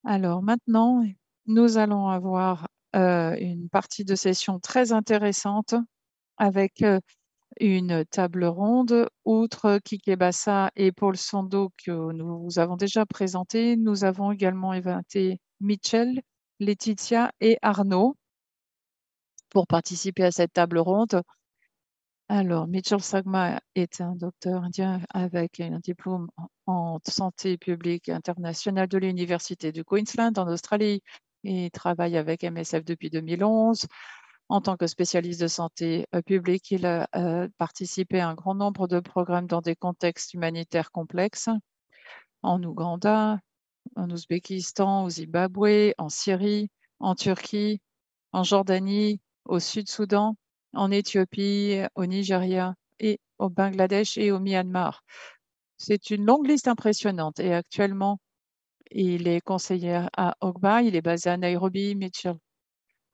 Alors maintenant, nous allons avoir une partie de session très intéressante avec une table ronde. Outre Kike Bassa et Paul Sando que nous vous avons déjà présentés, nous avons également invité Mitchell, Laetitia et Arnaud pour participer à cette table ronde. Alors, Mitchell Sagma est un docteur indien avec un diplôme en santé publique internationale de l'Université du Queensland en Australie et travaille avec MSF depuis 2011. En tant que spécialiste de santé publique, il a participé à un grand nombre de programmes dans des contextes humanitaires complexes en Ouganda, en Ouzbékistan, au Zimbabwe, en Syrie, en Turquie, en Jordanie, au Sud-Soudan, en Éthiopie, au Nigeria et au Bangladesh et au Myanmar. C'est une longue liste impressionnante et actuellement, il est conseiller à Ogba, il est basé à Nairobi. Mitchell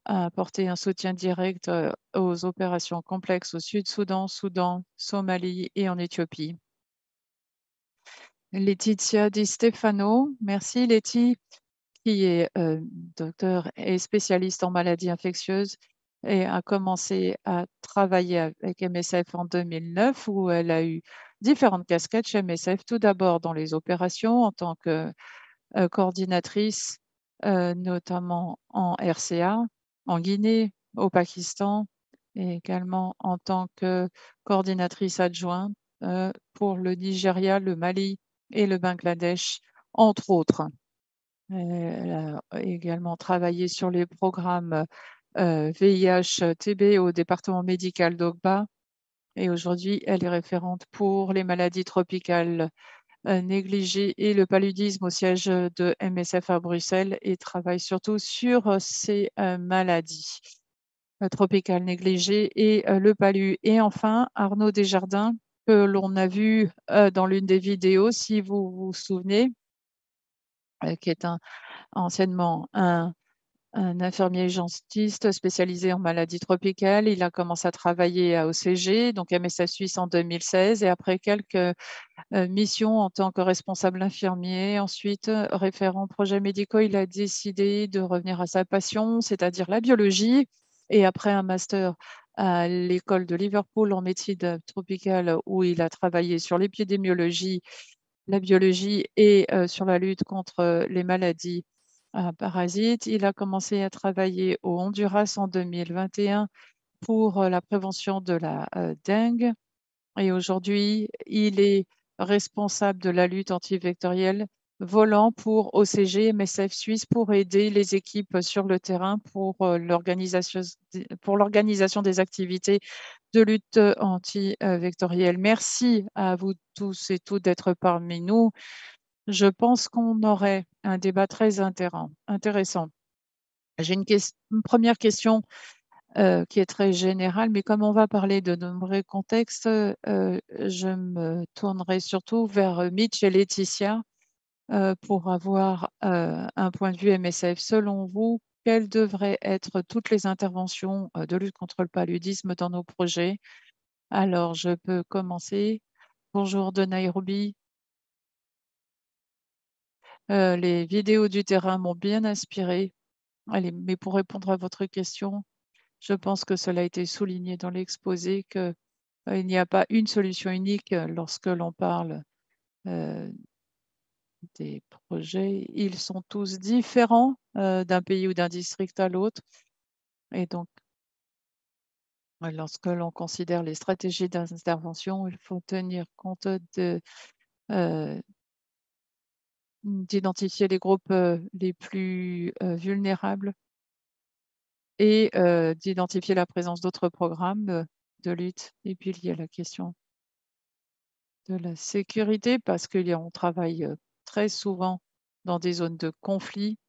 a apporté un soutien direct aux opérations complexes au Sud-Soudan, Soudan, Somalie et en Éthiopie. Laetitia Di Stefano, merci Letty, qui est docteur et spécialiste en maladies infectieuses et a commencé à travailler avec MSF en 2009 où elle a eu différentes casquettes chez MSF, tout d'abord dans les opérations en tant que coordinatrice, notamment en RCA, en Guinée, au Pakistan et également en tant que coordinatrice adjointe pour le Nigeria, le Mali et le Bangladesh, entre autres. Elle a également travaillé sur les programmes VIH-TB au département médical d'Ogba et aujourd'hui, elle est référente pour les maladies tropicales négligées et le paludisme au siège de MSF à Bruxelles et travaille surtout sur ces maladies tropicales négligées et le palu. Et enfin, Arnaud Desjardins, que l'on a vu dans l'une des vidéos, si vous vous souvenez, qui est anciennement un infirmier urgentiste spécialisé en maladies tropicales. Il a commencé à travailler à OCG, donc MSF Suisse en 2016, et après quelques missions en tant que responsable infirmier, ensuite référent projets médicaux, il a décidé de revenir à sa passion, c'est-à-dire la biologie. Et après un master à l'école de Liverpool en médecine tropicale, où il a travaillé sur l'épidémiologie, la biologie et sur la lutte contre les maladies parasites. Il a commencé à travailler au Honduras en 2021 pour la prévention de la dengue. Et aujourd'hui, il est responsable de la lutte antivectorielle volant pour OCG MSF Suisse pour aider les équipes sur le terrain pour l'organisation des activités de lutte antivectorielle. Merci à vous tous et toutes d'être parmi nous. Je pense qu'on aurait un débat très intéressant. J'ai une première question qui est très générale, mais comme on va parler de nombreux contextes, je me tournerai surtout vers Mitch et Laetitia pour avoir un point de vue MSF. Selon vous, quelles devraient être toutes les interventions de lutte contre le paludisme dans nos projets? Alors, je peux commencer. Bonjour de Nairobi. Les vidéos du terrain m'ont bien inspiré. Allez, mais pour répondre à votre question, je pense que cela a été souligné dans l'exposé qu'il n'y a pas une solution unique lorsque l'on parle des projets. Ils sont tous différents d'un pays ou d'un district à l'autre. Et donc, lorsque l'on considère les stratégies d'intervention, il faut tenir compte euh, d'identifier les groupes les plus vulnérables et d'identifier la présence d'autres programmes de lutte. Et puis, il y a la question de la sécurité parce qu'on travaille très souvent dans des zones de conflit.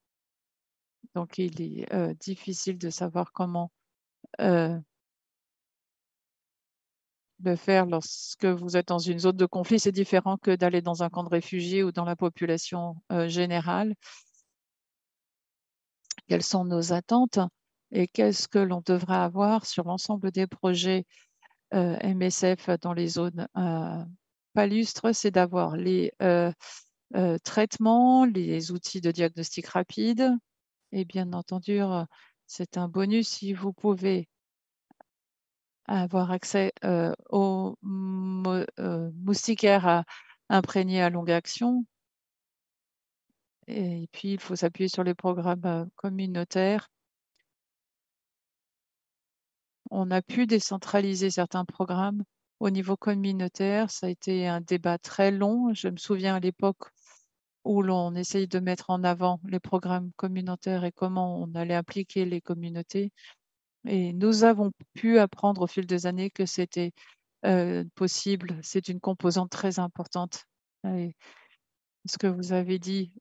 Donc, il est difficile de savoir comment le faire lorsque vous êtes dans une zone de conflit. C'est différent que d'aller dans un camp de réfugiés ou dans la population générale. Quelles sont nos attentes et qu'est-ce que l'on devrait avoir sur l'ensemble des projets MSF dans les zones palustres? C'est d'avoir les traitements, les outils de diagnostic rapide et bien entendu, c'est un bonus si vous pouvez avoir accès, aux moustiquaires à imprégnés à longue action et puis il faut s'appuyer sur les programmes, communautaires. On a pu décentraliser certains programmes au niveau communautaire. Ça a été un débat très long. Je me souviens à l'époque où l'on essayait de mettre en avant les programmes communautaires et comment on allait impliquer les communautés et nous avons pu apprendre au fil des années que c'était, possible. C'est une composante très importante et ce que vous avez dit,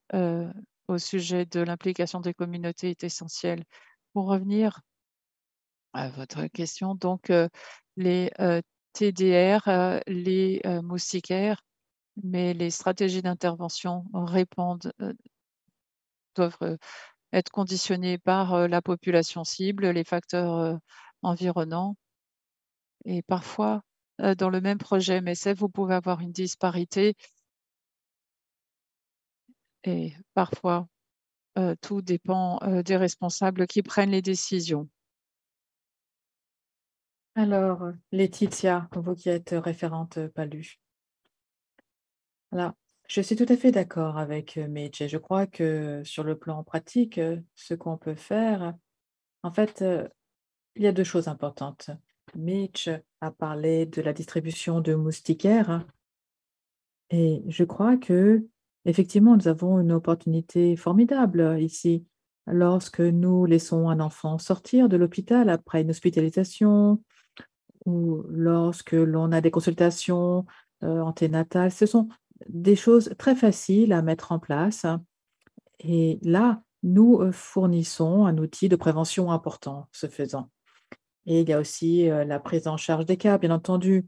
au sujet de l'implication des communautés est essentiel. Pour revenir à votre question, donc, les, TDR, les, moustiquaires, mais les stratégies d'intervention doivent, être conditionnées par, la population cible, les facteurs, environnants et parfois, dans le même projet MSF, vous pouvez avoir une disparité et parfois, tout dépend, des responsables qui prennent les décisions. Alors, Laetitia, vous qui êtes référente PALU. Alors, je suis tout à fait d'accord avec Mitch et je crois que sur le plan pratique, ce qu'on peut faire, en fait, il y a deux choses importantes. Mitch a parlé de la distribution de moustiquaires et je crois que effectivement, nous avons une opportunité formidable ici. Lorsque nous laissons un enfant sortir de l'hôpital après une hospitalisation, ou lorsque l'on a des consultations, anténatales. Ce sont des choses très faciles à mettre en place et là, nous, fournissons un outil de prévention important, ce faisant. Et il y a aussi, la prise en charge des cas, bien entendu.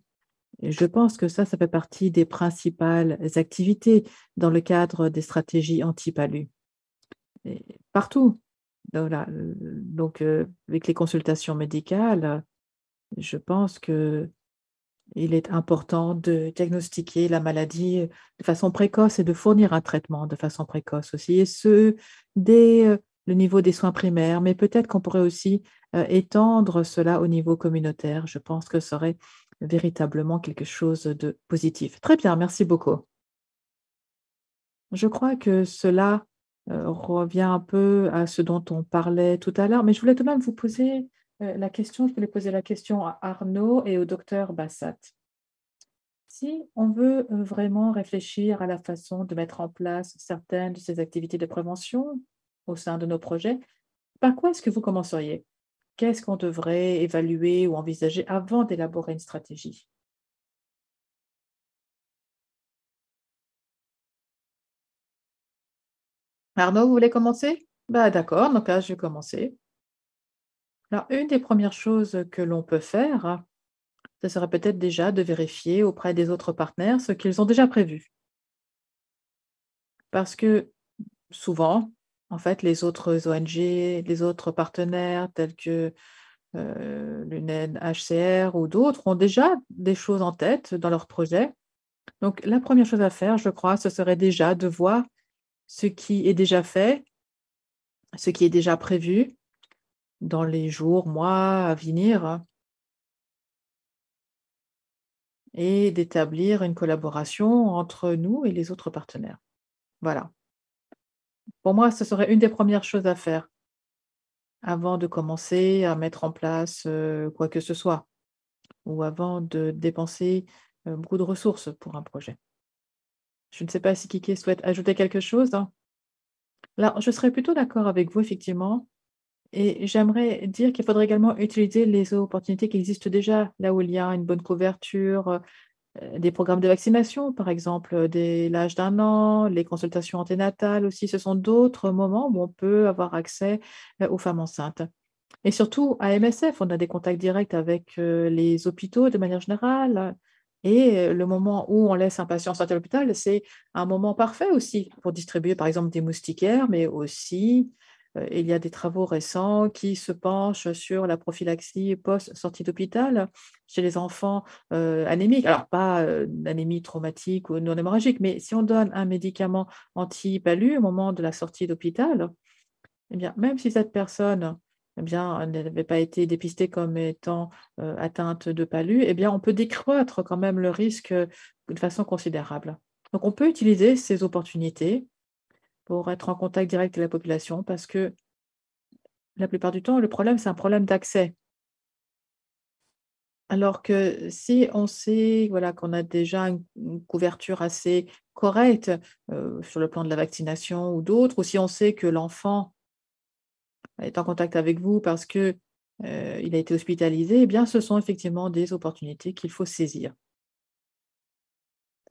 Et je pense que ça fait partie des principales activités dans le cadre des stratégies anti-palu et partout. Voilà, donc avec les consultations médicales, je pense que il est important de diagnostiquer la maladie, de façon précoce et de fournir un traitement de façon précoce aussi et ce, dès, le niveau des soins primaires. Mais peut-être qu'on pourrait aussi, étendre cela au niveau communautaire. Je pense que ce serait véritablement quelque chose de positif. Très bien, merci beaucoup. Je crois que cela, revient un peu à ce dont on parlait tout à l'heure, mais je voulais tout de même vous poser, la question je voulais poser la question à Arnaud et au docteur Bassat. Si on veut, vraiment réfléchir à la façon de mettre en place certaines de ces activités de prévention au sein de nos projets, par quoi est-ce que vous commenceriez? Qu'est-ce qu'on devrait évaluer ou envisager avant d'élaborer une stratégie? Arnaud, vous voulez commencer? Bah, d'accord, donc là, je vais commencer. Alors, une des premières choses que l'on peut faire, ce serait peut-être déjà de vérifier auprès des autres partenaires ce qu'ils ont déjà prévu. Parce que souvent, en fait, les autres ONG, les autres partenaires tels que l'UNHCR ou d'autres ont déjà des choses en tête dans leur projet. Donc la première chose à faire, je crois, ce serait déjà de voir ce qui est déjà fait, ce qui est déjà prévu dans les jours, mois à venir et d'établir une collaboration entre nous et les autres partenaires. Voilà. Pour moi, ce serait une des premières choses à faire avant de commencer à mettre en place, quoi que ce soit ou avant de dépenser, beaucoup de ressources pour un projet. Je ne sais pas si Kiki souhaite ajouter quelque chose? Alors, je serais plutôt d'accord avec vous, effectivement, et j'aimerais dire qu'il faudrait également utiliser les opportunités qui existent déjà, là où il y a une bonne couverture, des programmes de vaccination, par exemple, dès l'âge d'un an, les consultations anténatales aussi. Ce sont d'autres moments où on peut avoir accès, aux femmes enceintes et surtout à MSF, on a des contacts directs avec, les hôpitaux de manière générale et le moment où on laisse un patient sortir de l'hôpital, c'est un moment parfait aussi pour distribuer, par exemple, des moustiquaires, mais aussi, il y a des travaux récents qui se penchent sur la prophylaxie post-sortie d'hôpital chez les enfants, anémiques. Alors pas, d'anémie traumatique ou non hémorragique, mais si on donne un médicament anti-palu au moment de la sortie d'hôpital, eh bien, même si cette personne, eh bien, n'avait pas été dépistée comme étant, atteinte de palu, eh bien, on peut décroître quand même le risque, de façon considérable. Donc on peut utiliser ces opportunités pour être en contact direct avec la population parce que la plupart du temps, le problème, c'est un problème d'accès. Alors que si on sait, voilà, qu'on a déjà une couverture assez correcte, sur le plan de la vaccination ou d'autres, ou si on sait que l'enfant est en contact avec vous parce que, il a été hospitalisé, eh bien, ce sont effectivement des opportunités qu'il faut saisir.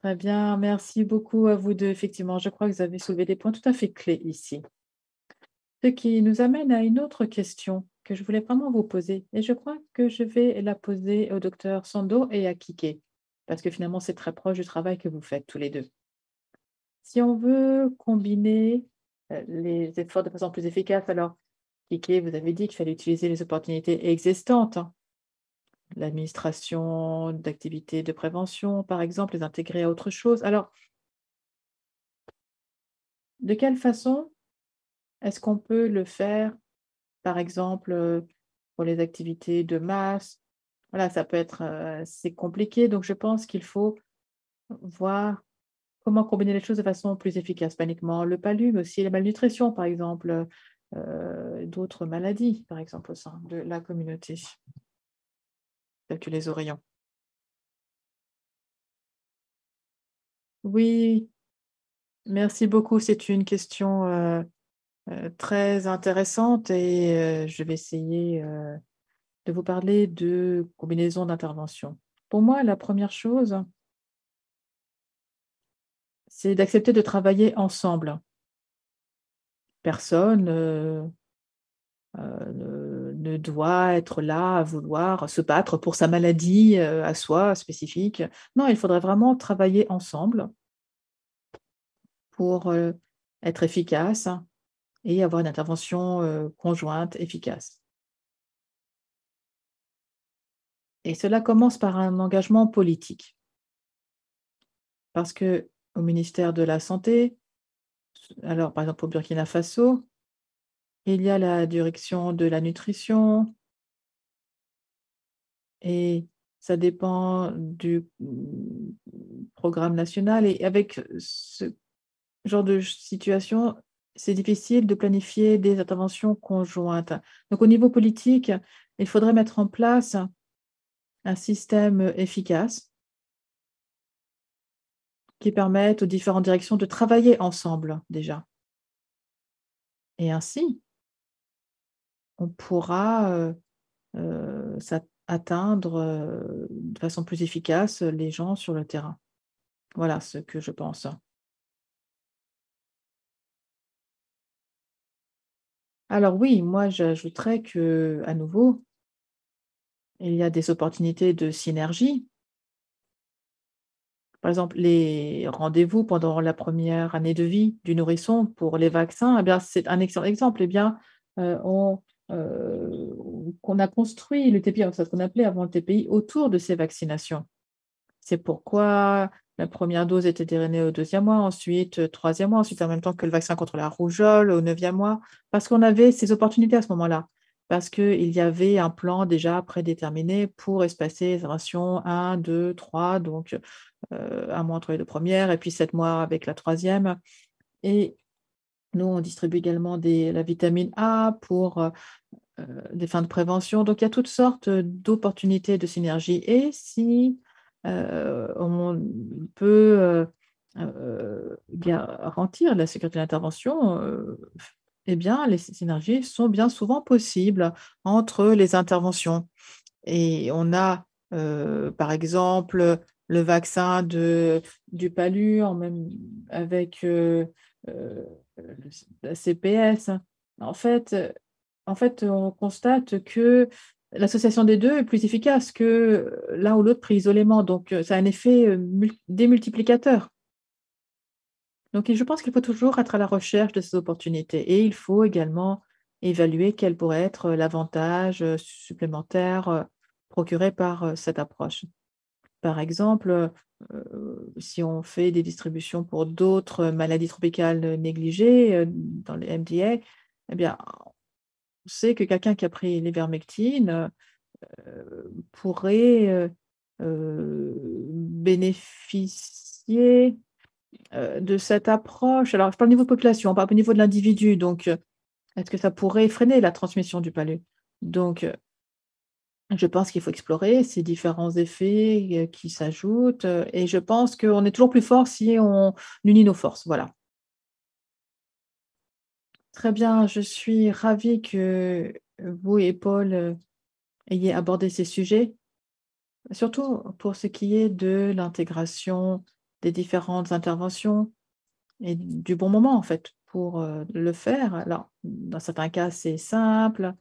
Très bien, merci beaucoup à vous 2. Effectivement, je crois que vous avez soulevé des points tout à fait clés ici. Ce qui nous amène à une autre question que je voulais vraiment vous poser et je crois que je vais la poser au docteur Sando et à Kike, parce que finalement, c'est très proche du travail que vous faites tous les 2. Si on veut combiner, les efforts de façon plus efficace, alors Kike, vous avez dit qu'il fallait utiliser les opportunités existantes, hein, l'administration d'activités de prévention, par exemple, les intégrer à autre chose. Alors, de quelle façon est-ce qu'on peut le faire, par exemple, pour les activités de masse? Voilà, ça peut être, assez compliqué, donc je pense qu'il faut voir comment combiner les choses de façon plus efficace. Pas uniquement le palu, mais aussi la malnutrition, par exemple, d'autres maladies, par exemple, au sein de la communauté, telles que les oreillons. Oui, merci beaucoup. C'est une question, très intéressante et je vais essayer, de vous parler de combinaison d'interventions. Pour moi, la première chose, c'est d'accepter de travailler ensemble. Personne, ne doit être là à vouloir se battre pour sa maladie, à soi, spécifique. Non, il faudrait vraiment travailler ensemble pour, être efficace et avoir une intervention, conjointe efficace. Et cela commence par un engagement politique. Parce que au ministère de la santé, alors par exemple au Burkina Faso, il y a la direction de la nutrition et ça dépend du, programme national et avec ce genre de situation, c'est difficile de planifier des interventions conjointes. Donc au niveau politique, il faudrait mettre en place un système efficace qui permette aux différentes directions de travailler ensemble déjà et ainsi, on pourra, atteindre, de façon plus efficace, les gens sur le terrain. Voilà ce que je pense. Alors oui, moi j'ajouterais que à nouveau, il y a des opportunités de synergie. Par exemple, les rendez-vous pendant la première année de vie du nourrisson pour les vaccins, eh bien, c'est un excellent exemple. Eh bien, on, qu'on a construit le TPI, c'est ce qu'on appelait avant le TPI, autour de ces vaccinations. C'est pourquoi la première dose était dérénée au 2e mois, ensuite, 3e mois, ensuite en même temps que le vaccin contre la rougeole au 9e mois, parce qu'on avait ces opportunités à ce moment-là. Parce qu'il y avait un plan déjà prédéterminé pour espacer les interventions 1, 2, 3, donc 1 mois entre les 2 premières et puis 7 mois avec la troisième. Et nous, on distribue également la vitamine A pour, des fins de prévention. Donc il y a toutes sortes, d'opportunités de synergie et si, on peut, garantir la sécurité d'intervention, eh bien, les synergies sont bien souvent possibles entre les interventions et on a, par exemple, le vaccin du palu en même avec, la CPS. En fait, on constate que l'association des 2 est plus efficace que l'un ou l'autre pris isolément, donc ça a un effet, démultiplicateur. Donc je pense qu'il faut toujours être à la recherche de ces opportunités et il faut également évaluer quel pourrait être l'avantage supplémentaire procuré par cette approche. Par exemple, si on fait des distributions pour d'autres maladies tropicales négligées dans les MDA, eh bien, on sait que quelqu'un qui a pris l'ivermectine pourrait bénéficier de cette approche. Alors, je parle au niveau de population, pas au niveau de l'individu. Donc, est-ce que ça pourrait freiner la transmission du palu? Donc, je pense qu'il faut explorer ces différents effets qui s'ajoutent et je pense qu'on est toujours plus fort si on unit nos forces. Voilà. Très bien, je suis ravie que vous et Paul ayez abordé ces sujets. Surtout pour ce qui est de l'intégration des différentes interventions et du bon moment, en fait, pour, le faire. Alors, dans certains cas, c'est simple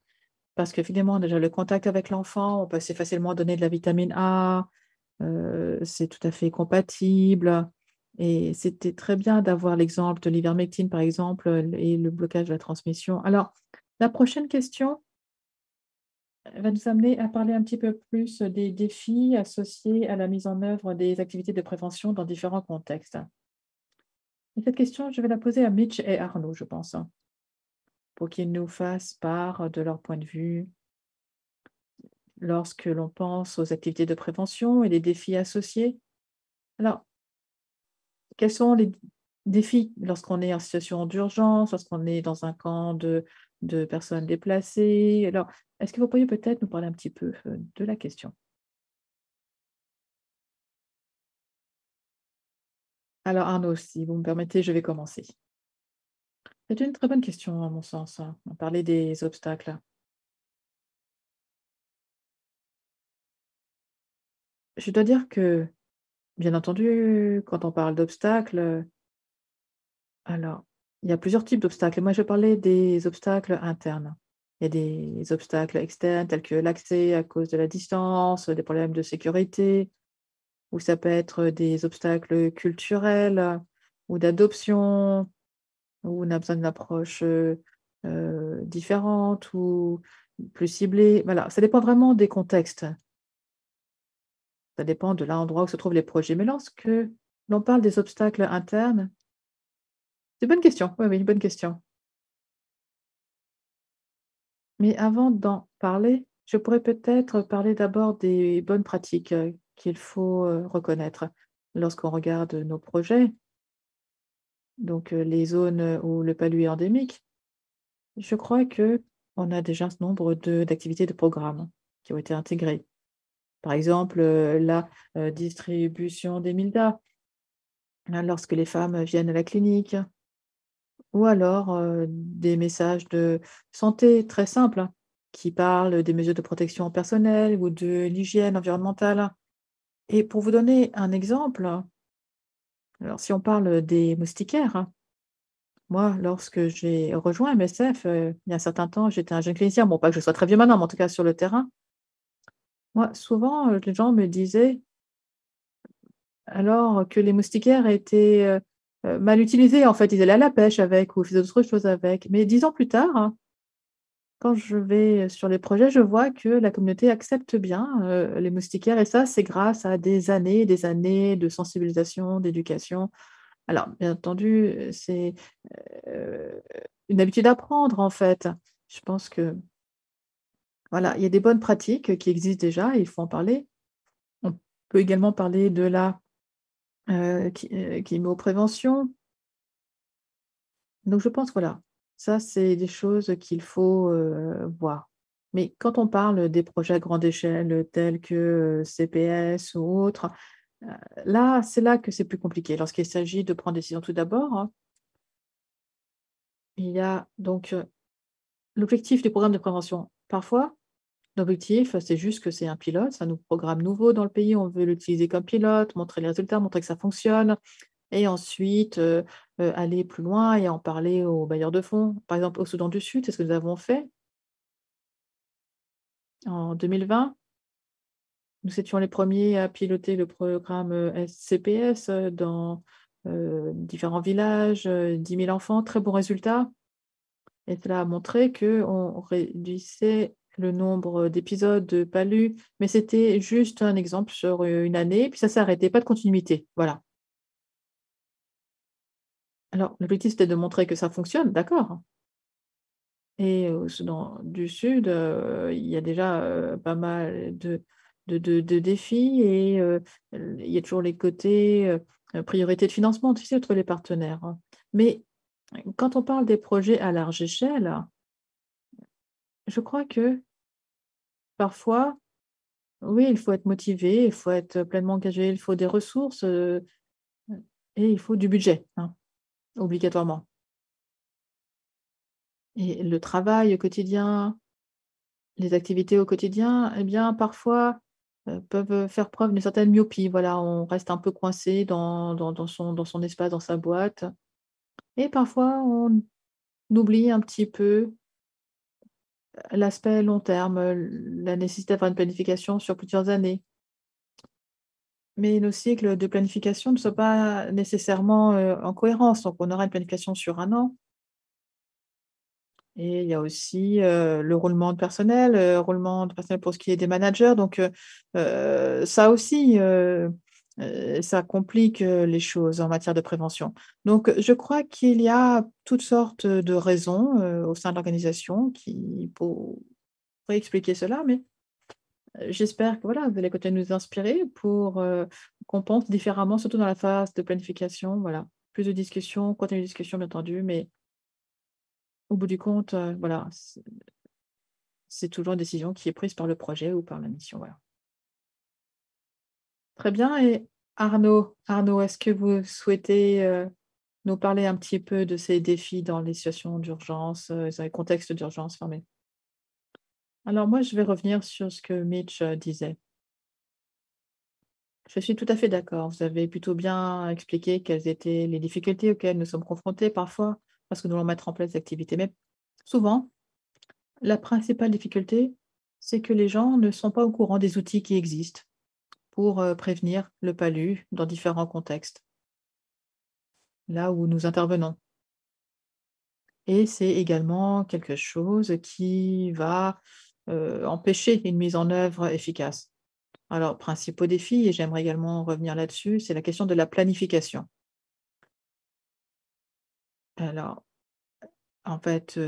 parce qu'évidemment, déjà, le contact avec l'enfant, on peut assez facilement donner de la vitamine A, c'est tout à fait compatible et c'était très bien d'avoir l'exemple de l'ivermectine, par exemple, et le blocage de la transmission. Alors, la prochaine question va nous amener à parler un petit peu plus des défis associés à la mise en œuvre des activités de prévention dans différents contextes. Et cette question, je vais la poser à Mitch et Arnaud, je pense, pour qu'ils nous fassent part de leur point de vue lorsque l'on pense aux activités de prévention et les défis associés. Alors, quels sont les défis lorsqu'on est en situation d'urgence, lorsqu'on est dans un camp de personnes déplacées? Alors, est-ce que vous pourriez peut-être nous parler un petit peu de la question? Alors Arnaud, si vous me permettez, je vais commencer. C'est une très bonne question à mon sens, hein. On parlait des obstacles. Je dois dire que, bien entendu, quand on parle d'obstacles, alors, il y a plusieurs types d'obstacles. Moi, je parlais des obstacles internes. Il y a des obstacles externes tels que l'accès à cause de la distance, des problèmes de sécurité, ou ça peut être des obstacles culturels ou d'adoption, où on a besoin d'une approche différente ou plus ciblée. Voilà, ça dépend vraiment des contextes. Ça dépend de l'endroit où se trouvent les projets. Mais lorsque l'on parle des obstacles internes, c'est une bonne question. Oui, oui, bonne question. Mais avant d'en parler, je pourrais peut-être parler d'abord des bonnes pratiques, qu'il faut, reconnaître lorsqu'on regarde nos projets, donc les zones, où le palu est endémique. Je crois qu'on a déjà ce nombre d'activités de programmes qui ont été intégrées. Par exemple, la, distribution des Milda, hein, lorsque les femmes viennent à la clinique ou alors, des messages de santé très simples, hein, qui parlent des mesures de protection personnelle ou de l'hygiène environnementale. Et pour vous donner un exemple, alors si on parle des moustiquaires, hein, moi, lorsque j'ai rejoint MSF, il y a un certain temps, j'étais un jeune clinicien, bon, pas que je sois très vieux maintenant, mais en tout cas sur le terrain. Moi, souvent, les gens me disaient alors que les moustiquaires étaient, mal utilisés, en fait. Ils allaient à la pêche avec ou ils faisaient d'autres choses avec. Mais 10 ans plus tard, hein, quand je vais sur les projets, je vois que la communauté accepte bien, les moustiquaires et ça, c'est grâce à des années de sensibilisation, d'éducation. Alors, bien entendu, c'est, heu, une habitude à prendre, en fait. Je pense que, voilà, il y a des bonnes pratiques qui existent déjà et il faut en parler. On peut également parler de la, chimio-prévention. Donc je pense, voilà, ça, c'est des choses qu'il faut, voir. Mais quand on parle des projets à grande échelle, tels que, CPS ou autres, heu, là, c'est là que c'est plus compliqué. Lorsqu'il s'agit de prendre des décisions, tout d'abord, hein, il y a donc, l'objectif du programme de prévention. Parfois, l'objectif, c'est juste que c'est un pilote, c'est un programme nouveau dans le pays, on veut l'utiliser comme pilote, montrer les résultats, montrer que ça fonctionne. Et ensuite, aller plus loin et en parler aux bailleurs de fonds. Par exemple, au Soudan du Sud, c'est ce que nous avons fait en 2020. Nous étions les premiers à piloter le programme, CPS, dans, différents villages, 10 000 enfants, très bons résultats. et cela a montré qu'on réduisait le nombre d'épisodes de palu, mais c'était juste un exemple sur, une année, puis ça s'est arrêté, pas de continuité, voilà. Alors l'objectif, c'était de montrer que ça fonctionne, d'accord. Et au Soudan du Sud, il y a déjà, pas mal de défis et il y a toujours les côtés, priorité de financement, tu sais, entre les partenaires, hein. Mais quand on parle des projets à large échelle, je crois que parfois, oui, il faut être motivé, il faut être pleinement engagé, il faut des ressources, et il faut du budget, hein, obligatoirement. Et le travail au quotidien, les activités au quotidien, eh bien, parfois, peuvent faire preuve d'une certaine myopie. Voilà, on reste un peu coincé dans son espace, dans sa boîte et parfois on oublie un petit peu l'aspect long terme, la nécessité d'avoir une planification sur plusieurs années. Mais nos cycles de planification ne sont pas nécessairement, en cohérence. Donc on aura une planification sur un an et il y a aussi, le roulement de personnel pour ce qui est des managers. Donc ça aussi, ça complique, les choses en matière de prévention. Donc je crois qu'il y a toutes sortes de raisons, au sein de l'organisation qui pourraient expliquer cela, mais j'espère que voilà, vous allez continuer de nous inspirer pour, qu'on pense différemment, surtout dans la phase de planification, voilà. Plus de discussions, continuer de discussion bien entendu, mais au bout du compte, voilà, c'est toujours une décision qui est prise par le projet ou par la mission, voilà. Très bien et Arnaud, est-ce que vous souhaitez, nous parler un petit peu de ces défis dans les situations d'urgence, dans les contextes d'urgence fermés? Alors moi, je vais revenir sur ce que Mitch, disait. Je suis tout à fait d'accord. Vous avez plutôt bien expliqué quelles étaient les difficultés auxquelles nous sommes confrontés parfois, parce que nous allons mettre en place des activités. Mais souvent, la principale difficulté, c'est que les gens ne sont pas au courant des outils qui existent pour prévenir le palu dans différents contextes, là où nous intervenons. Et c'est également quelque chose qui va empêcher une mise en œuvre efficace. Alors, principaux défis, et j'aimerais également revenir là-dessus, c'est la question de la planification. Alors, en fait,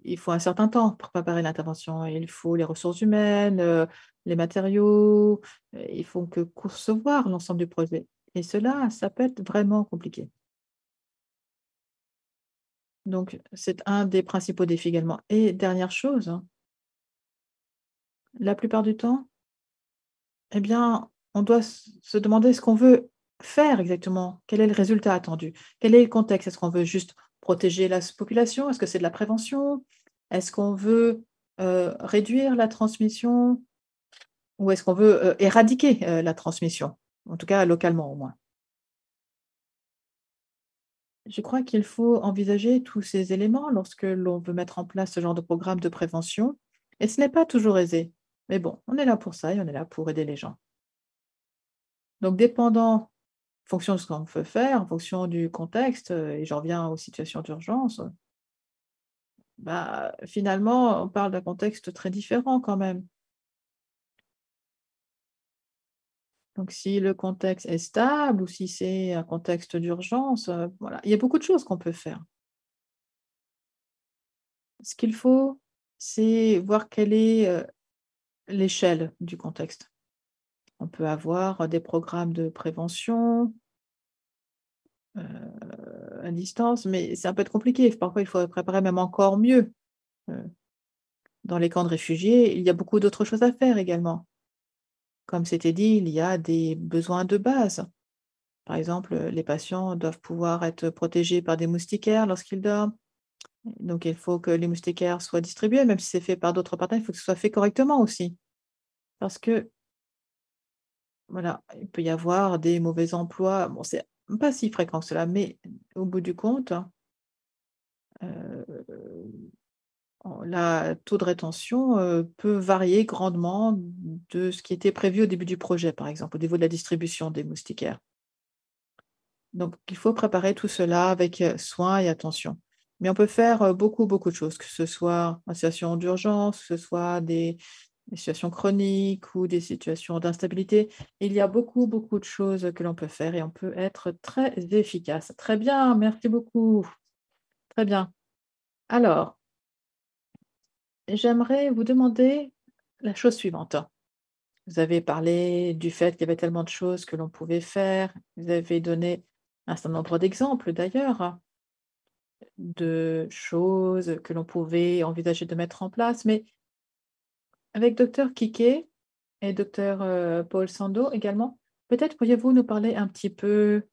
il faut un certain temps pour préparer l'intervention. Il faut les ressources humaines, les matériaux, il faut que concevoir l'ensemble du projet et cela, ça peut être vraiment compliqué. Donc c'est un des principaux défis également et dernière chose, hein, la plupart du temps, eh bien, on doit se demander ce qu'on veut faire exactement. Quel est le résultat attendu? Quel est le contexte? Est-ce qu'on veut juste protéger la population? Est-ce que c'est de la prévention? Est-ce qu'on veut, réduire la transmission? Ou est-ce qu'on veut, éradiquer, la transmission? En tout cas localement au moins. Je crois qu'il faut envisager tous ces éléments lorsque l'on veut mettre en place ce genre de programme de prévention et ce n'est pas toujours aisé. Mais bon, on est là pour ça et on est là pour aider les gens. Donc dépendant, en fonction de ce qu'on veut faire, en fonction du contexte, et j'en reviens aux situations d'urgence, bah, finalement, on parle d'un contexte très différent quand même. Donc si le contexte est stable ou si c'est un contexte d'urgence, voilà, il y a beaucoup de choses qu'on peut faire. Ce qu'il faut, c'est voir quelle est, l'échelle du contexte. On peut avoir des programmes de prévention, à distance, mais ça peut être compliqué. Parfois, il faut préparer même encore mieux. Heu, dans les camps de réfugiés, il y a beaucoup d'autres choses à faire également. Comme c'était dit, il y a des besoins de base. Par exemple, les patients doivent pouvoir être protégés par des moustiquaires lorsqu'ils dorment. Donc il faut que les moustiquaires soient distribués, même si c'est fait par d'autres partenaires, il faut que ce soit fait correctement aussi. Parce que, voilà, il peut y avoir des mauvais emplois. Bon, c'est pas si fréquent que cela, mais au bout du compte, heu, la taux de rétention, peut varier grandement de ce qui était prévu au début du projet, par exemple, au niveau de la distribution des moustiquaires. Donc il faut préparer tout cela avec, soin et attention. Mais on peut faire, beaucoup, beaucoup de choses, que ce soit en situation d'urgence, que ce soit des situations chroniques ou des situations d'instabilité. Il y a beaucoup, beaucoup de choses que l'on peut faire et on peut être très efficace. Très bien, merci beaucoup. Très bien. Alors, j'aimerais vous demander la chose suivante. Vous avez parlé du fait qu'il y avait tellement de choses que l'on pouvait faire. Vous avez donné un certain nombre d'exemples d'ailleurs, de choses que l'on pouvait envisager de mettre en place. Mais avec docteur Kike et docteur Paul Sando également, peut-être pourriez-vous nous parler un petit peu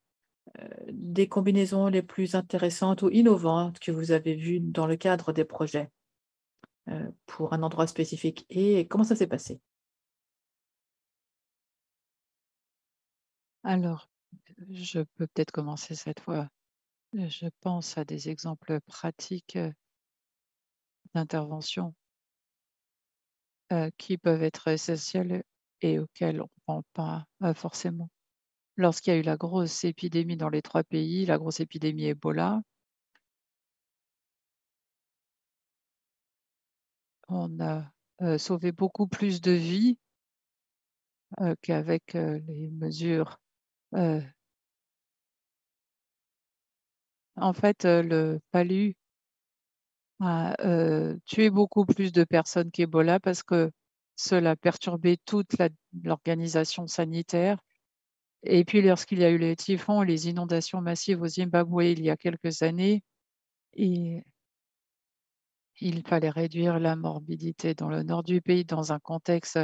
des combinaisons les plus intéressantes ou innovantes que vous avez vues dans le cadre des projets pour un endroit spécifique et comment ça s'est passé? Alors, je peux peut-être commencer cette fois. Je pense à des exemples pratiques, d'intervention, qui peuvent être essentiels et auxquels on ne pense pas, forcément. Lorsqu'il y a eu la grosse épidémie dans les 3 pays, la grosse épidémie Ebola, on a, sauvé beaucoup plus de vies, qu'avec, les mesures, heu, en fait, le palu a, tué beaucoup plus de personnes qu'Ebola parce que cela perturbait toute l'organisation sanitaire et puis lorsqu'il y a eu les typhons et les inondations massives au Zimbabwe il y a quelques années, et il fallait réduire la morbidité dans le nord du pays dans un contexte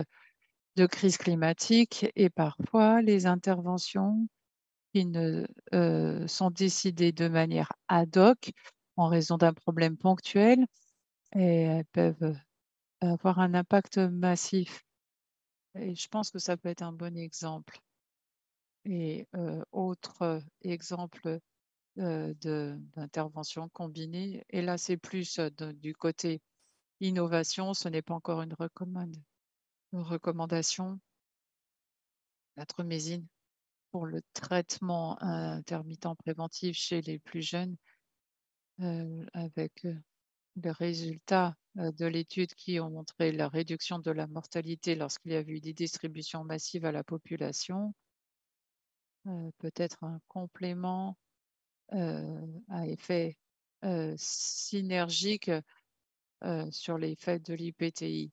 de crise climatique et parfois les interventions qui ne sont décidées de manière ad hoc en raison d'un problème ponctuel et elles peuvent avoir un impact massif et je pense que ça peut être un bon exemple et autre exemple, d'intervention combinée et là, c'est plus, du côté innovation, ce n'est pas encore une recommandation, la tromésine pour le traitement intermittent préventif chez les plus jeunes, avec, les résultats, de l'étude qui ont montré la réduction de la mortalité lorsqu'il y a eu des distributions massives à la population, peut-être un complément, à effet, synergique, sur l'effet de l'IPTI.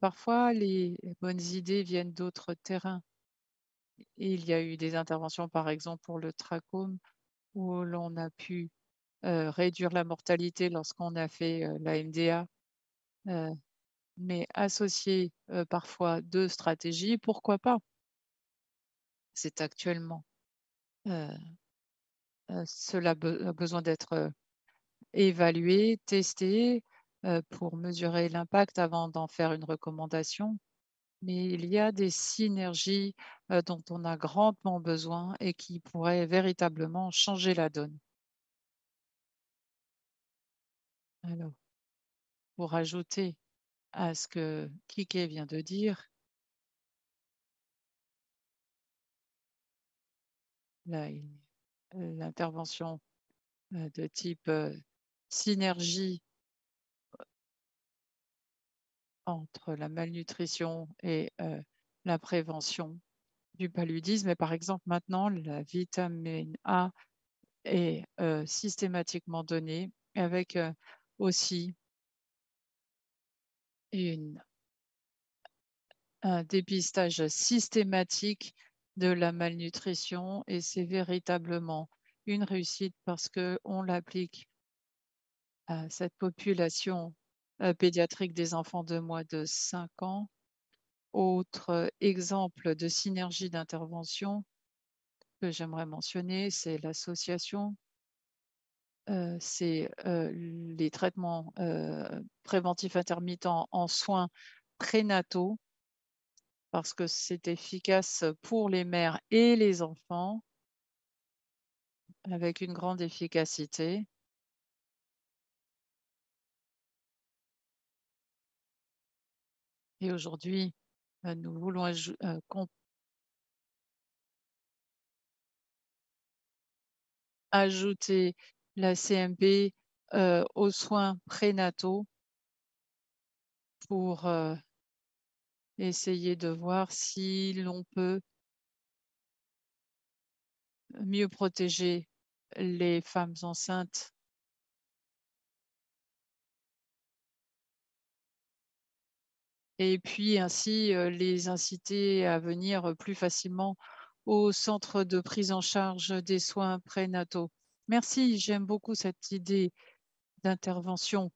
Parfois, les bonnes idées viennent d'autres terrains. Et il y a eu des interventions, par exemple, pour le trachome, où l'on a pu, réduire la mortalité lorsqu'on a fait, la MDA, heu, mais associer, parfois 2 stratégies, pourquoi pas? C'est actuellement, heu cela a besoin d'être, évalué, testé, pour mesurer l'impact avant d'en faire une recommandation. Mais il y a des synergies, dont on a grandement besoin et qui pourraient véritablement changer la donne. Alors, pour ajouter à ce que Kike vient de dire, là, l'intervention, de type, synergie entre la malnutrition et la prévention du paludisme et par exemple maintenant la vitamine A est, systématiquement donnée avec, aussi une un dépistage systématique de la malnutrition et c'est véritablement une réussite parce qu'on l'applique à cette population, pédiatrique des enfants de moins de 5 ans. Autre exemple de synergie d'intervention que j'aimerais mentionner, c'est l'association, c'est, les traitements, préventifs intermittents en soins prénataux parce que c'est efficace pour les mères et les enfants avec une grande efficacité et aujourd'hui, nous voulons ajouter la CMP aux soins prénataux pour, essayer de voir si l'on peut mieux protéger les femmes enceintes et puis ainsi, les inciter à venir, plus facilement au centre de prise en charge des soins prénataux. Merci, j'aime beaucoup cette idée d'intervention,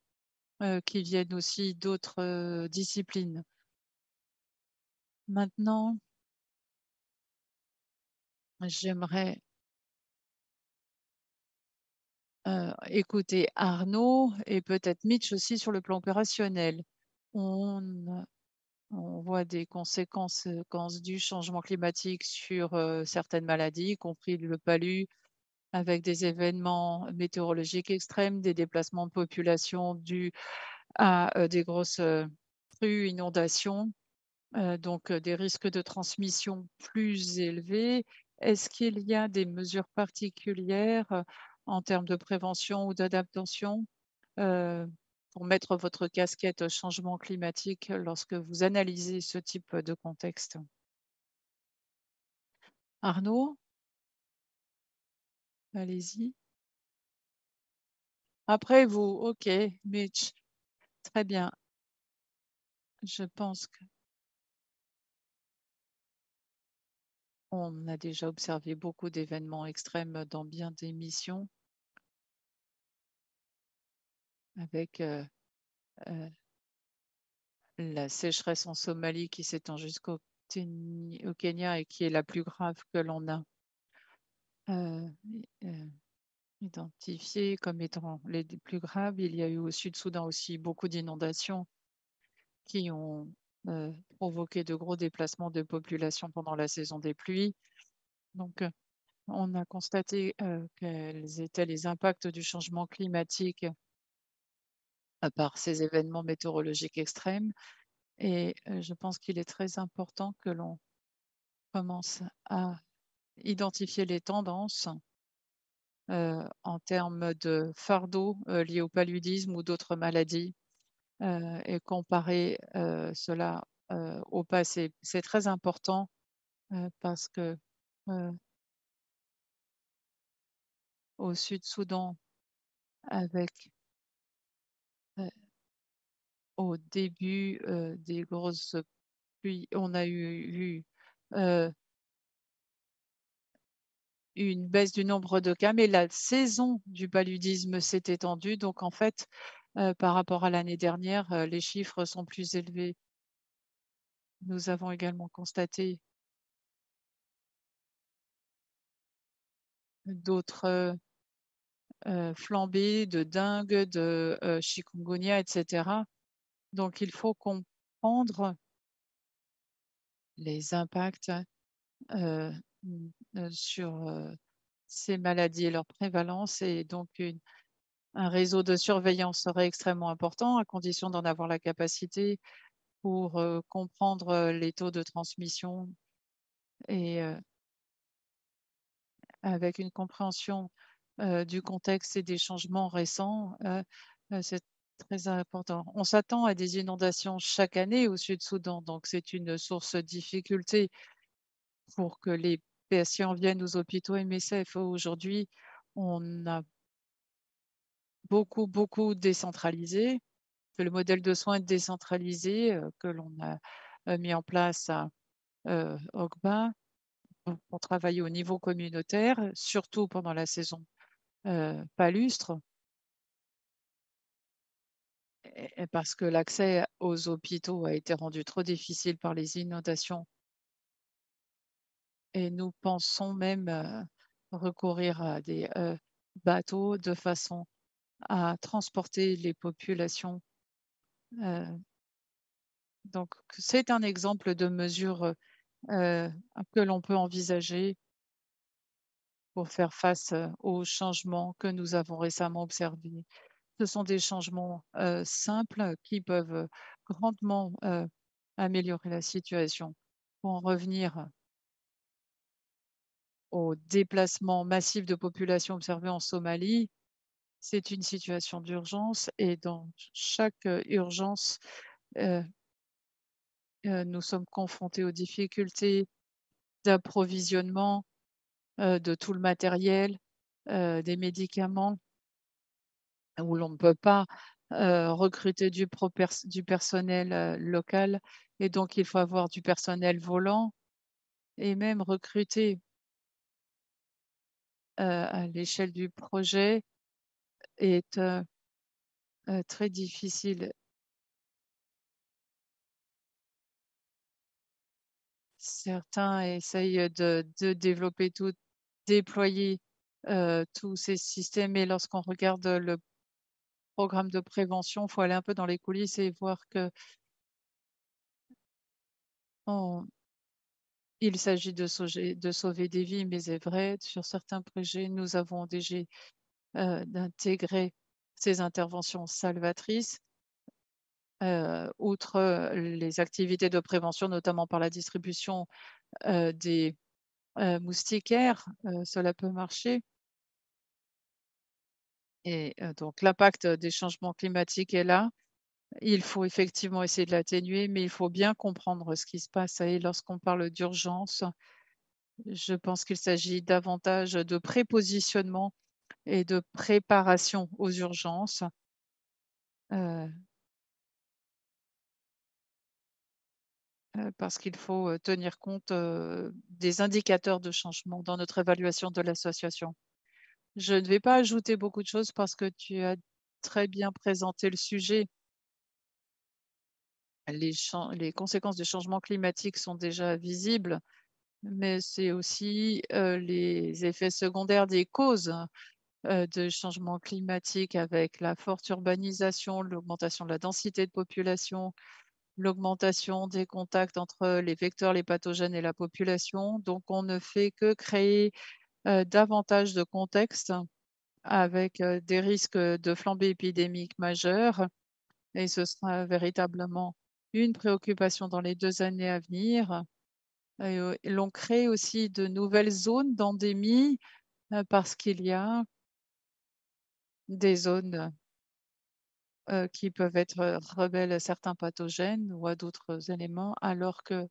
qui viennent aussi d'autres, disciplines. Maintenant, j'aimerais, écouter Arnaud et peut-être Mitch aussi sur le plan opérationnel. On On voit des conséquences du changement climatique sur, certaines maladies, y compris le palu, avec des événements météorologiques extrêmes, des déplacements de population dus à, des grosses, crues, inondations, donc des risques de transmission plus élevés. Est-ce qu'il y a des mesures particulières, en termes de prévention ou d'adaptation? Pour mettre votre casquette changement climatique lorsque vous analysez ce type de contexte? Arnaud, allez-y. Après vous, OK, Mitch, très bien. Je pense qu'on a déjà observé beaucoup d'événements extrêmes dans bien des missions avec, heu, la sécheresse en Somalie qui s'étend au Kenya et qui est la plus grave que l'on a, heu, identifiée comme étant les plus graves. Il y a eu au Sud-Soudan aussi beaucoup d'inondations qui ont, provoqué de gros déplacements de population pendant la saison des pluies. Donc, on a constaté, quels étaient les impacts du changement climatique, par ces événements météorologiques extrêmes et je pense qu'il est très important que l'on commence à identifier les tendances, en termes de fardeau, liés au paludisme ou d'autres maladies, et comparer, cela, au passé. C'est très important, parce que, heu, au Sud-Soudan, avec, heu, au début, des grosses pluies, on a eu, heu, une baisse du nombre de cas, mais la saison du paludisme s'est étendue. Donc en fait, par rapport à l'année dernière, les chiffres sont plus élevés. Nous avons également constaté d'autres, flambées de dengue, de, chikungunya et cetera. Donc il faut comprendre les impacts, heu, sur, ces maladies et leur prévalence et donc un réseau de surveillance serait extrêmement important à condition d'en avoir la capacité pour, comprendre, les taux de transmission et avec une compréhension, du contexte et des changements récents, c'est très important. On s'attend à des inondations chaque année au Sud-Soudan, donc c'est une source de difficulté pour que les patients viennent aux hôpitaux MSF. Aujourd'hui, on a beaucoup décentralisé, que le modèle de soins décentralisé, que l'on a, mis en place à, OGBA pour travailler au niveau communautaire, surtout pendant la saison, palustre et parce que l'accès aux hôpitaux a été rendu trop difficile par les inondations et nous pensons même, recourir à des, bateaux de façon à transporter les populations, heu, donc c'est un exemple de mesure, que l'on peut envisager pour faire face, aux changements que nous avons récemment observés. Ce sont des changements, simples qui peuvent, grandement, améliorer la situation. Pour en revenir aux déplacements massifs de population observés en Somalie, C'est une situation d'urgence et dans chaque, urgence, heu nous sommes confrontés aux difficultés d'approvisionnement, de tout le matériel, des médicaments, où l'on ne peut pas, recruter du personnel, local et donc il faut avoir du personnel volant et même recruter, à l'échelle du projet est, très difficile. Certains essayent de développer tout, déployer, tous ces systèmes et lorsqu'on regarde le programme de prévention, il faut aller un peu dans les coulisses et voir que on il s'agit de sauver des vies, mais c'est vrai, sur certains projets, nous avons déjà, d'intégrer ces interventions salvatrices, outre, les activités de prévention, notamment par la distribution, des, moustiquaires, cela peut marcher et donc l'impact des changements climatiques est là. Il faut effectivement essayer de l'atténuer, mais il faut bien comprendre ce qui se passe et lorsqu'on parle d'urgence, je pense qu'il s'agit davantage de prépositionnement et de préparation aux urgences, heu parce qu'il faut, tenir compte, des indicateurs de changement dans notre évaluation de l'association. Je ne vais pas ajouter beaucoup de choses parce que tu as très bien présenté le sujet. Les conséquences du changement climatique sont déjà visibles, mais c'est aussi, les effets secondaires des causes, de changement climatique avec la forte urbanisation, l'augmentation de la densité de population, l'augmentation des contacts entre les vecteurs, les pathogènes et la population. Donc on ne fait que créer, davantage de contextes avec, des risques, de flambée épidémique majeure et ce sera véritablement une préoccupation dans les 2 années à venir. Et l'on crée aussi de nouvelles zones d'endémie, parce qu'il y a des zones, qui peuvent être, rebelles à certains pathogènes ou à d'autres éléments, alors que,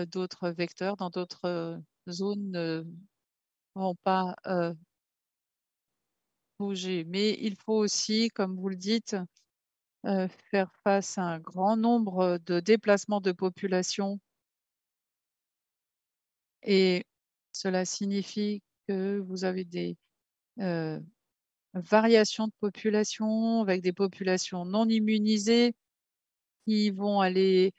d'autres vecteurs dans d'autres, zones ne vont pas, bouger. Mais il faut aussi, comme vous le dites, faire face à un grand nombre de déplacements de population et cela signifie que vous avez des, heu, variations de population avec des populations non immunisées qui vont aller,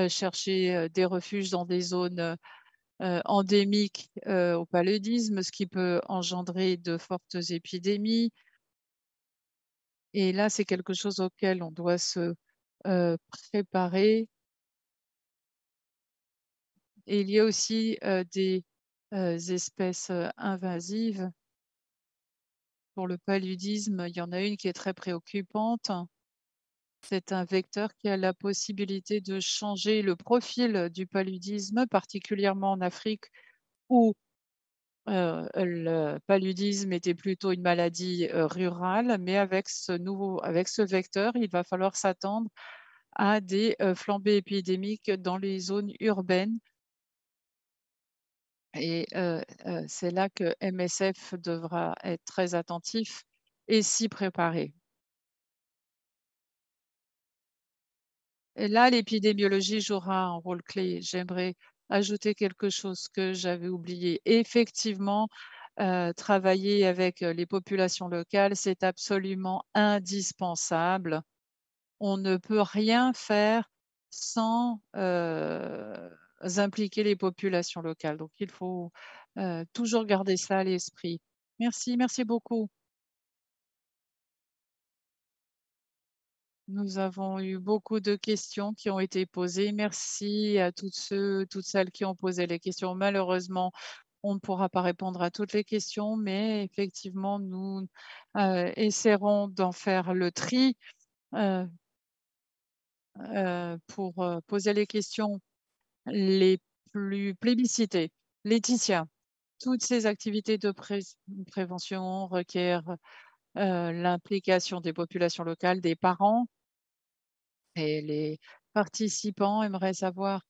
chercher, des refuges dans des zones, endémiques, au paludisme, ce qui peut engendrer de fortes épidémies et là, c'est quelque chose auquel on doit se, préparer et il y a aussi, des, espèces, invasives. Pour le paludisme, il y en a une qui est très préoccupante. C'est un vecteur qui a la possibilité de changer le profil du paludisme, particulièrement en Afrique où, le paludisme était plutôt une maladie, rurale, mais avec ce vecteur, il va falloir s'attendre à des, flambées épidémiques dans les zones urbaines et c'est là que MSF devra être très attentif et s'y préparer. Et là, l'épidémiologie jouera un rôle clé. J'aimerais ajouter quelque chose que j'avais oublié. Effectivement, travailler avec, les populations locales, c'est absolument indispensable. On ne peut rien faire sans, impliquer les populations locales. Donc il faut, toujours garder ça à l'esprit. Merci, merci beaucoup. Nous avons eu beaucoup de questions qui ont été posées. Merci à toutes celles qui ont posé les questions. Malheureusement, on ne pourra pas répondre à toutes les questions, mais effectivement, nous, essaierons d'en faire le tri, heu pour, poser les questions les plus plébiscitées. Laetitia, toutes ces activités de prévention requièrent l'implication des populations locales, des parents et les participants aimeraient savoir,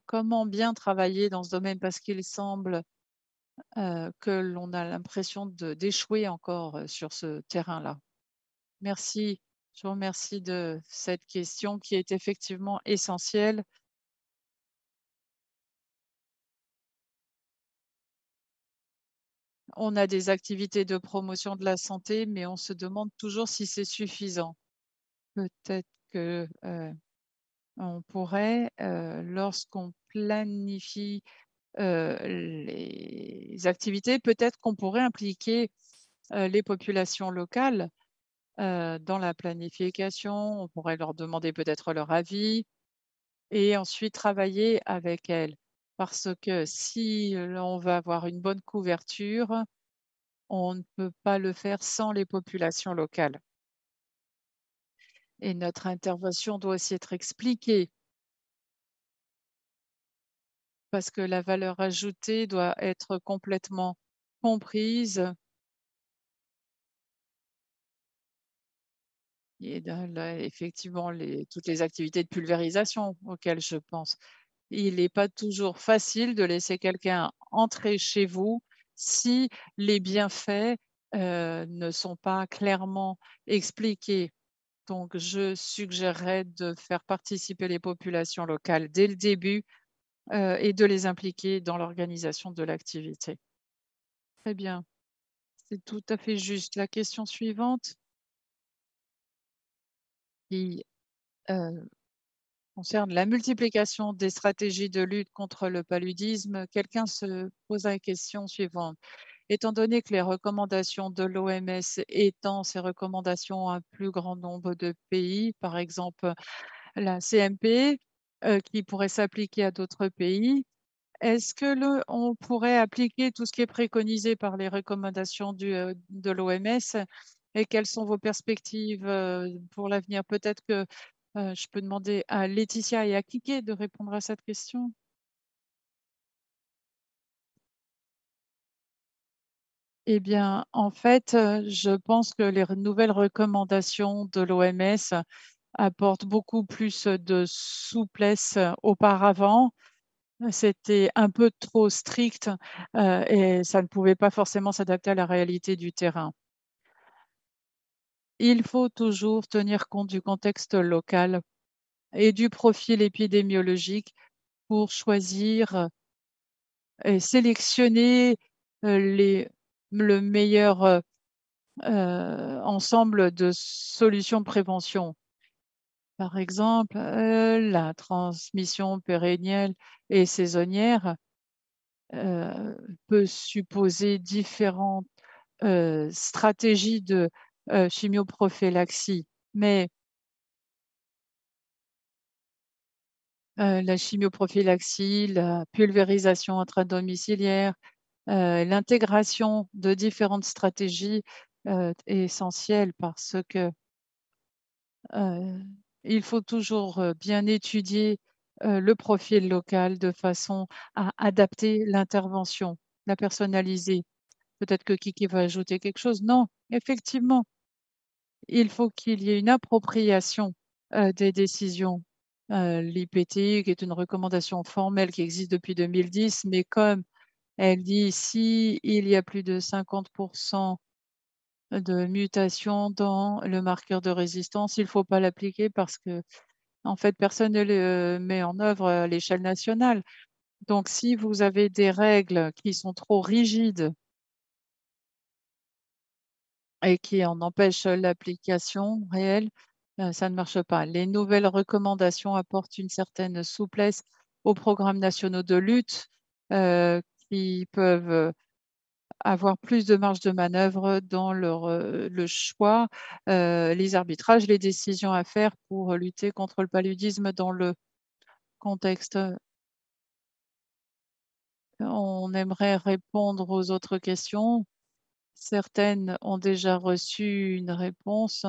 comment bien travailler dans ce domaine parce qu'il semble, que l'on a l'impression d'échouer encore, sur ce terrain-là. Merci, je vous remercie de cette question qui est effectivement essentielle. On a des activités de promotion de la santé, mais on se demande toujours si c'est suffisant. Peut-être que, on pourrait, lorsqu'on planifie, les activités, peut-être qu'on pourrait impliquer, les populations locales, dans la planification. On pourrait leur demander peut-être leur avis et ensuite travailler avec elles. Parce que si, on veut avoir une bonne couverture, on ne peut pas le faire sans les populations locales et notre intervention doit aussi être expliquée parce que la valeur ajoutée doit être complètement comprise et dans la effectivement toutes les activités de pulvérisation auxquelles je pense. Il n'est pas toujours facile de laisser quelqu'un entrer chez vous si les bienfaits, ne sont pas clairement expliqués. Donc je suggérerais de faire participer les populations locales dès le début, et de les impliquer dans l'organisation de l'activité. Très bien, c'est tout à fait juste. La question suivante qui, heu, concerne la multiplication des stratégies de lutte contre le paludisme. Quelqu'un se pose la question suivante: étant donné que les recommandations de l'OMS étendent ces recommandations à un plus grand nombre de pays, par exemple la CMP, qui pourrait s'appliquer à d'autres pays, est-ce que on pourrait appliquer tout ce qui est préconisé par les recommandations de l'OMS et quelles sont vos perspectives, pour l'avenir? Peut-être que, je peux demander à Laetitia et à Kiki de répondre à cette question? Eh bien, en fait, je pense que les nouvelles recommandations de l'OMS apportent beaucoup plus de souplesse. Auparavant, c'était un peu trop strict, et ça ne pouvait pas forcément s'adapter à la réalité du terrain. Il faut toujours tenir compte du contexte local et du profil épidémiologique pour choisir et sélectionner, les le meilleur, ensemble de solutions de prévention. Par exemple, la transmission pérennielle et saisonnière, peut supposer différentes, stratégies de, chimioprophylaxie. Mais, la chimioprophylaxie, la pulvérisation intradomiciliaire, l'intégration de différentes stratégies, est essentielle parce que, heu, il faut toujours, bien étudier, le profil local de façon à adapter l'intervention, la personnaliser. Peut-être que Kiki va ajouter quelque chose. Non, effectivement, il faut qu'il y ait une appropriation, des décisions. L'IPT, qui est une recommandation formelle qui existe depuis 2010, mais comme elle dit: «Si il y a plus de 50 de mutations dans le marqueur de résistance, il ne faut pas l'appliquer» parce que en fait, personne ne le met en œuvre à l'échelle nationale. Donc si vous avez des règles qui sont trop rigides et qui en empêche l'application réelle, ça ne marche pas. Les nouvelles recommandations apportent une certaine souplesse aux programmes nationaux de lutte, heu, qui peuvent, avoir plus de marge de manœuvre dans le choix, les arbitrages, les décisions à faire pour lutter contre le paludisme dans le contexte. On aimerait répondre aux autres questions. Certaines ont déjà reçu une réponse.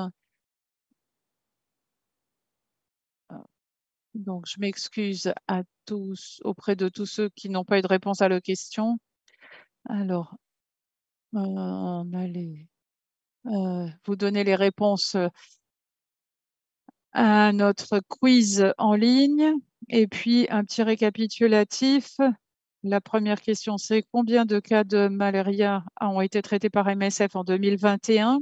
Donc je m'excuse à tous auprès de tous ceux qui n'ont pas eu de réponse à leurs questions. Alors, on a les vous donner les réponses à notre quiz en ligne et puis un petit récapitulatif. La première question, c'est combien de cas de malaria ont été traités par MSF en 2021?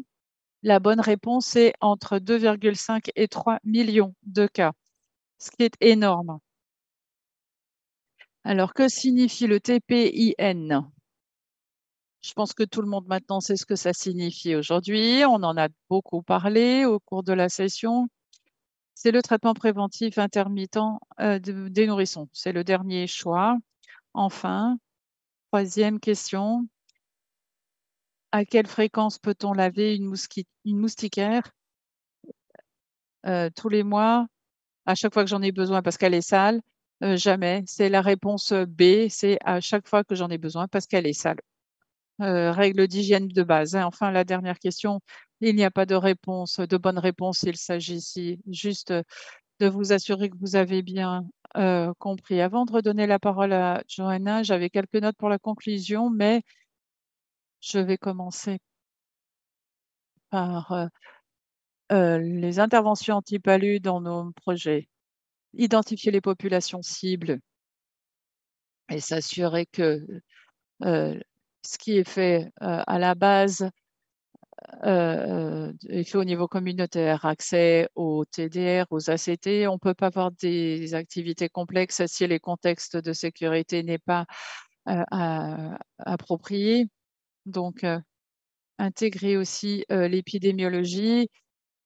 La bonne réponse est entre 2,5 et 3 millions de cas, ce qui est énorme. Alors, que signifie le TPIN? Je pense que tout le monde maintenant sait ce que ça signifie aujourd'hui. On en a beaucoup parlé au cours de la session. C'est le traitement préventif intermittent des nourrissons. C'est le dernier choix. Enfin, troisième question. À quelle fréquence peut-on laver une moustiquaire tous les mois? À chaque fois que j'en ai besoin parce qu'elle est sale? Jamais. C'est la réponse B, c'est à chaque fois que j'en ai besoin parce qu'elle est sale. Règle d'hygiène de base, hein. Enfin, la dernière question, il n'y a pas de réponse, de bonne réponse. Il s'agit ici juste de vous assurer que vous avez bien compris. Avant de redonner la parole à Johanna, j'avais quelques notes pour la conclusion, mais je vais commencer par les interventions anti-palu dans nos projets. Identifier les populations cibles et s'assurer que ce qui est fait à la base est fait au niveau communautaire, accès aux TDR, aux ACT. On ne peut pas avoir des activités complexes si les contextes de sécurité n'est pas approprié. Donc, intégrer aussi l'épidémiologie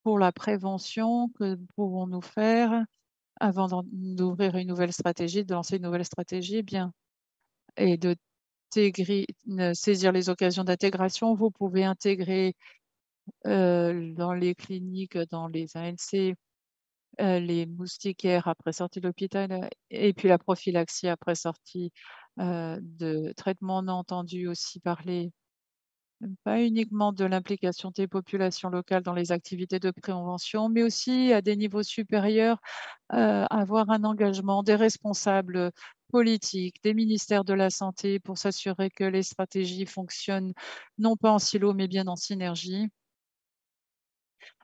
pour la prévention. Que pouvons-nous faire avant d'ouvrir une nouvelle stratégie, de lancer une nouvelle stratégie? Eh bien, et de saisir les occasions d'intégration. Vous pouvez intégrer dans les cliniques, dans les ANC, les moustiquaires après sortie de l'hôpital et puis la prophylaxie après sortie de traitement. On a entendu aussi parler, pas uniquement de l'implication des populations locales dans les activités de prévention, mais aussi à des niveaux supérieurs, avoir un engagement des responsables politiques, des ministères de la santé pour s'assurer que les stratégies fonctionnent non pas en silo, mais bien en synergie.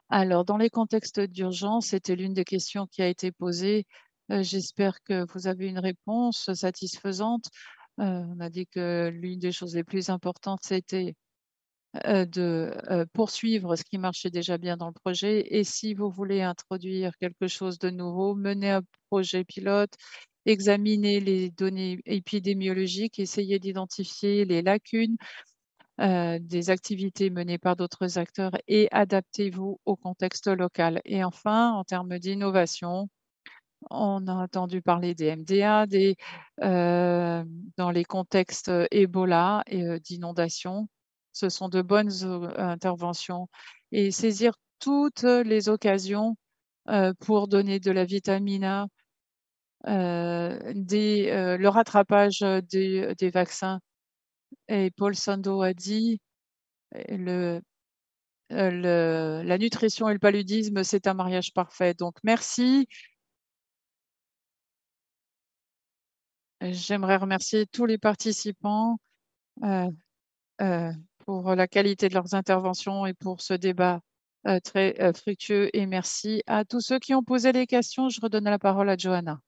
Alors, dans les contextes d'urgence, c'était l'une des questions qui a été posée. J'espère que vous avez une réponse satisfaisante. On a dit que l'une des choses les plus importantes, c'était de poursuivre ce qui marchait déjà bien dans le projet. Et si vous voulez introduire quelque chose de nouveau, mener un projet pilote, examiner les données épidémiologiques, essayer d'identifier les lacunes des activités menées par d'autres acteurs et adaptez-vous au contexte local. Et enfin, en termes d'innovation, on a entendu parler des MDA, dans les contextes Ebola et d'inondation. Ce sont de bonnes interventions et saisir toutes les occasions pour donner de la vitamine A, le rattrapage des vaccins. Et Paul Sando a dit, le la nutrition et le paludisme, c'est un mariage parfait. Donc merci. J'aimerais remercier tous les participants heu heu, pour la qualité de leurs interventions et pour ce débat très fructueux et merci à tous ceux qui ont posé les questions. Je redonne la parole à Johanna.